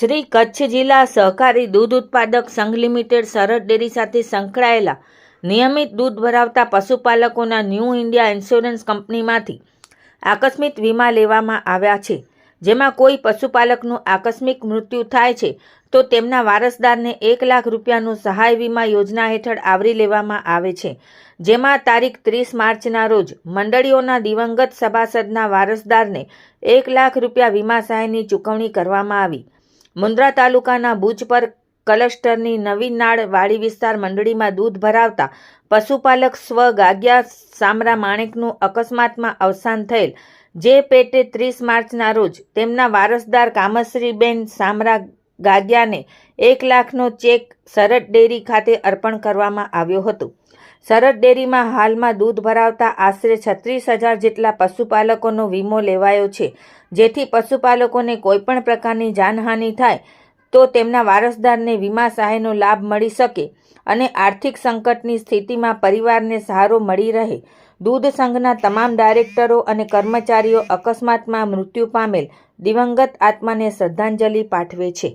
શ્રી કચ્છ જિલ્લા સહકારી દૂધ ઉત્પાદક સંઘ લિમિટેડ સરહદ ડેરી સાથે સંકળાયેલા નિયમિત દૂધ ભરાવતા પશુપાલકોના ન્યૂ ઇન્ડિયા ઇન્સ્યોરન્સ કંપનીમાંથી આકસ્મિક વીમા લેવામાં આવ્યા છે, જેમાં કોઈ પશુપાલકનું આકસ્મિક મૃત્યુ થાય છે તો તેમના વારસદારને 1 લાખ રૂપિયાનું સહાય વીમા યોજના હેઠળ આવરી લેવામાં આવે છે, જેમાં તારીખ 30 માર્ચના રોજ મંડળીઓના દિવંગત સભાસદના વારસદારને 1 લાખ રૂપિયા વીમા સહાયની ચૂકવણી કરવામાં આવી। મુન્દ્રા તાલુકાના ભુજપર ક્લસ્ટરની નવી નાળ વાડી વિસ્તાર મંડળીમાં દૂધ ભરાવતા પશુપાલક સ્વ ગાગિયા સામરા માણેકનું અકસ્માતમાં અવસાન થયેલ, જે પેટે 30 માર્ચના રોજ તેમના વારસદાર કામશ્રીબેન સામરા ગાગિયાને 1 લાખનો ચેક સરહદ ડેરી ખાતે અર્પણ કરવામાં આવ્યો હતો। સરહદ ડેરીમાં હાલમાં દૂધ ભરાવતા આશરે 36,000 જેટલા પશુપાલકોનો વીમો લેવાયો છે, જેથી પશુપાલકોને કોઈપણ પ્રકારની જાનહાનિ થાય તો તેમના વારસદારને વીમા સહાયનો લાભ મળી શકે અને આર્થિક સંકટની સ્થિતિમાં પરિવારને સહારો મળી રહે। દૂધ સંઘના તમામ ડાયરેક્ટરો અને કર્મચારીઓ અકસ્માતમાં મૃત્યુ પામેલ દિવંગત આત્માને શ્રદ્ધાંજલિ પાઠવે છે।